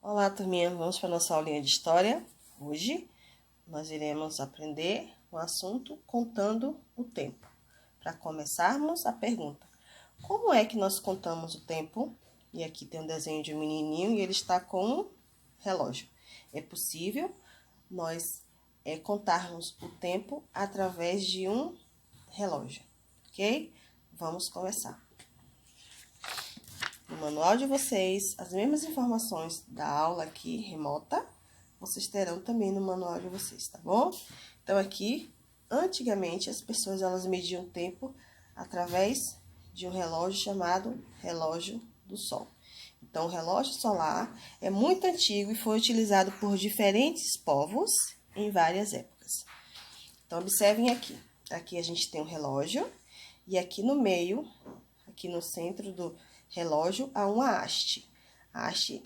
Olá, turminha, vamos para a nossa aulinha de história. Hoje nós iremos aprender o assunto contando o tempo. Para começarmos, a pergunta: como é que nós contamos o tempo? E aqui tem um desenho de um menininho e ele está com um relógio. É possível nós contarmos o tempo através de um relógio, ok? Vamos começar. No manual de vocês, as mesmas informações da aula aqui remota, vocês terão também no manual de vocês, tá bom? Então, aqui, antigamente, as pessoas elas mediam o tempo através de um relógio chamado relógio do sol. Então, o relógio solar é muito antigo e foi utilizado por diferentes povos em várias épocas. Então, observem aqui. Aqui a gente tem um relógio e aqui no meio, aqui no centro do relógio, há uma haste. A haste,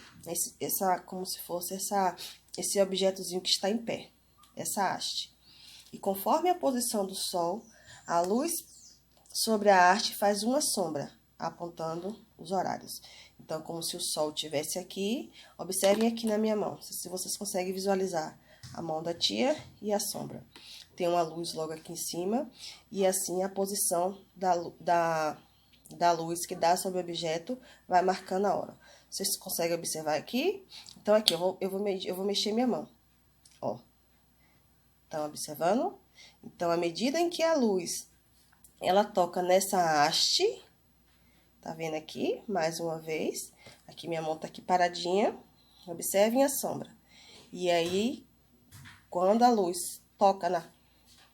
como se fosse esse objetozinho que está em pé, essa haste. E conforme a posição do sol, a luz sobre a haste faz uma sombra, apontando os horários. Então, como se o sol estivesse aqui, observem aqui na minha mão, se vocês conseguem visualizar a mão da tia e a sombra. Tem uma luz logo aqui em cima, e assim a posição da luz que dá sobre o objeto vai marcando a hora. Vocês conseguem observar aqui? Então, aqui eu vou mexer minha mão. Ó. Estão observando? Então, à medida em que a luz ela toca nessa haste, tá vendo aqui? Mais uma vez. Aqui minha mão tá aqui paradinha. Observem a sombra. E aí, quando a luz toca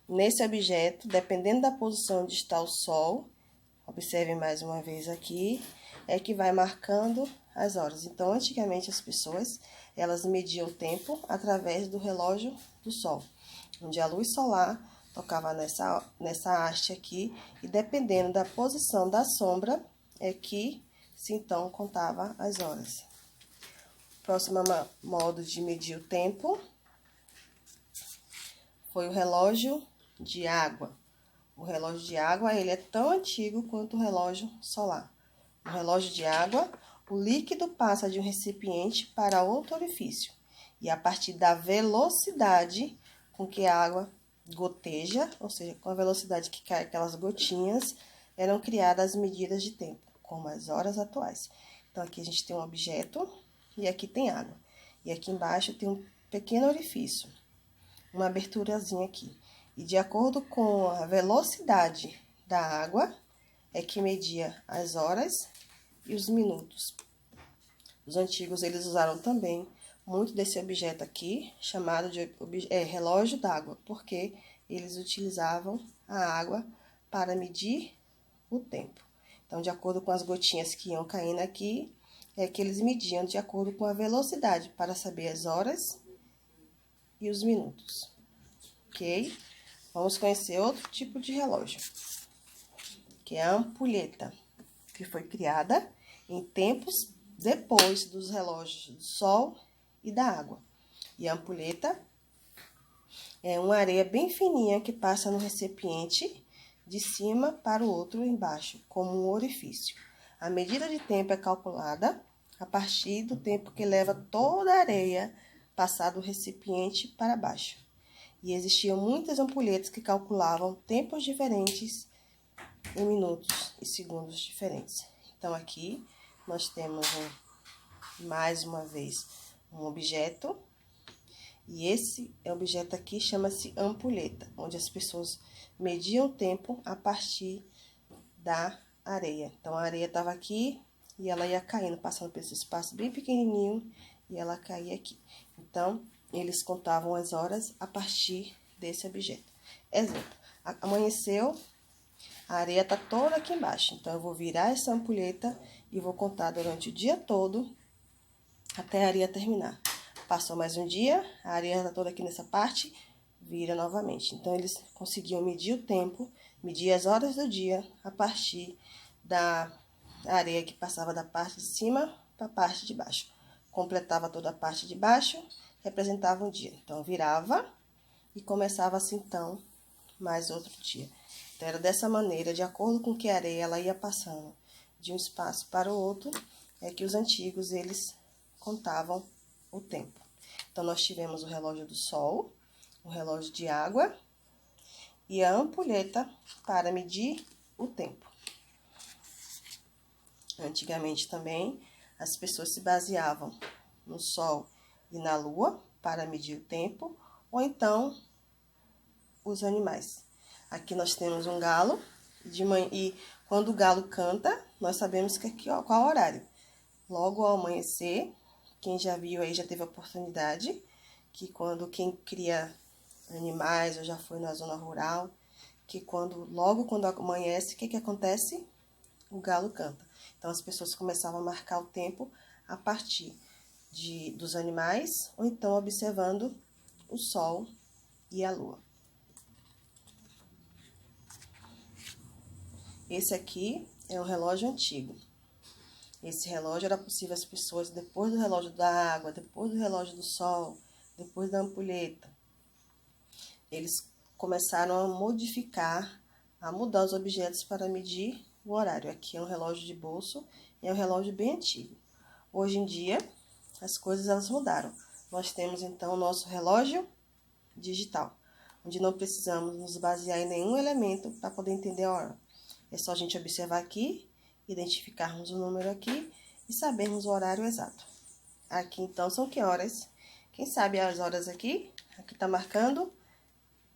nesse objeto, dependendo da posição onde está o sol, observem mais uma vez aqui, é que vai marcando as horas. Então, antigamente as pessoas, elas mediam o tempo através do relógio do sol, onde a luz solar tocava nessa haste aqui, e dependendo da posição da sombra, é que se então contava as horas. Próximo modo de medir o tempo foi o relógio de água. O relógio de água, ele é tão antigo quanto o relógio solar. No relógio de água, o líquido passa de um recipiente para outro orifício. E a partir da velocidade com que a água goteja, ou seja, com a velocidade que cai aquelas gotinhas, eram criadas as medidas de tempo, como as horas atuais. Então, aqui a gente tem um objeto e aqui tem água. E aqui embaixo tem um pequeno orifício, uma aberturazinha aqui. E de acordo com a velocidade da água, é que media as horas e os minutos. Os antigos, eles usaram também muito desse objeto aqui, chamado de relógio d'água, porque eles utilizavam a água para medir o tempo. Então, de acordo com as gotinhas que iam caindo aqui, é que eles mediam de acordo com a velocidade, para saber as horas e os minutos. Ok? Vamos conhecer outro tipo de relógio, que é a ampulheta, que foi criada em tempos depois dos relógios do sol e da água. E a ampulheta é uma areia bem fininha que passa no recipiente de cima para o outro embaixo, como um orifício. A medida de tempo é calculada a partir do tempo que leva toda a areia passar do recipiente para baixo. E existiam muitas ampulhetas que calculavam tempos diferentes em minutos e segundos diferentes. Então, aqui nós temos, mais uma vez, um objeto. E esse objeto aqui chama-se ampulheta, onde as pessoas mediam o tempo a partir da areia. Então, a areia estava aqui e ela ia caindo, passando por esse espaço bem pequenininho, e ela caía aqui. Então, eles contavam as horas a partir desse objeto. Exemplo, amanheceu, a areia está toda aqui embaixo. Então, eu vou virar essa ampulheta e vou contar durante o dia todo até a areia terminar. Passou mais um dia, a areia está toda aqui nessa parte, vira novamente. Então, eles conseguiam medir o tempo, medir as horas do dia a partir da areia que passava da parte de cima para a parte de baixo. Completava toda a parte de baixo, representava um dia. Então, virava e começava assim, então, mais outro dia. Então, era dessa maneira, de acordo com que a areia ela ia passando de um espaço para o outro, é que os antigos, eles contavam o tempo. Então, nós tivemos o relógio do sol, o relógio de água e a ampulheta para medir o tempo. Antigamente também, as pessoas se baseavam no sol e na lua para medir o tempo, ou então os animais. Aqui nós temos um galo, de manhã, e quando o galo canta, nós sabemos que aqui, ó, qual é o horário. Logo ao amanhecer, quem já viu aí já teve a oportunidade, que quem cria animais ou já foi na zona rural, que logo quando amanhece, o que acontece? O galo canta. Então, as pessoas começavam a marcar o tempo a partir dos animais, ou então observando o sol e a lua. Esse aqui é um relógio antigo. Esse relógio era possível as pessoas, depois do relógio da água, depois do relógio do sol, depois da ampulheta, eles começaram a modificar, a mudar os objetos para medir o horário. Aqui é um relógio de bolso e é um relógio bem antigo. Hoje em dia, as coisas elas mudaram. Nós temos então o nosso relógio digital, onde não precisamos nos basear em nenhum elemento para poder entender a hora. É só a gente observar aqui, identificarmos o número aqui e sabermos o horário exato. Aqui então são que horas? Quem sabe as horas aqui? Aqui tá marcando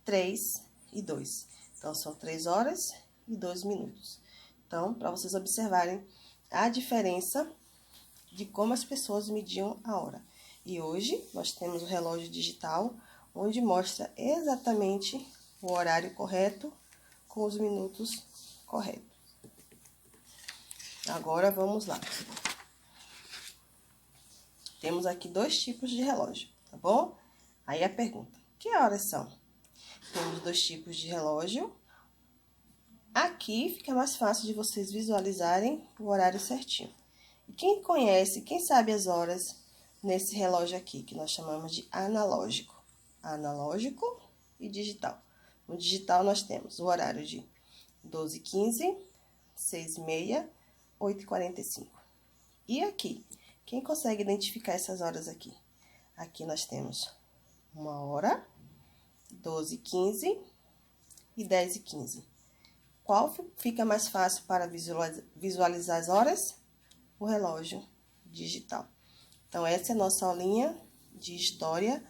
3 e 2. Então são 3 horas e 2 minutos. Então, para vocês observarem a diferença de como as pessoas mediam a hora. E hoje nós temos o relógio digital, onde mostra exatamente o horário correto com os minutos corretos. Agora vamos lá. Temos aqui 2 tipos de relógio, tá bom? Aí a pergunta: que horas são? Temos 2 tipos de relógio. Aqui fica mais fácil de vocês visualizarem o horário certinho. E quem conhece, quem sabe as horas nesse relógio aqui, que nós chamamos de analógico. Analógico e digital. No digital nós temos o horário de 12h15, 6h30, 8h45. E aqui, quem consegue identificar essas horas aqui? Aqui nós temos 1h, 12h15 e 10h15. Qual fica mais fácil para visualizar as horas? O relógio digital. Então, essa é a nossa aulinha de história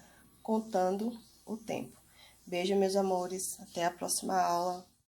contando o tempo. Beijo, meus amores. Até a próxima aula.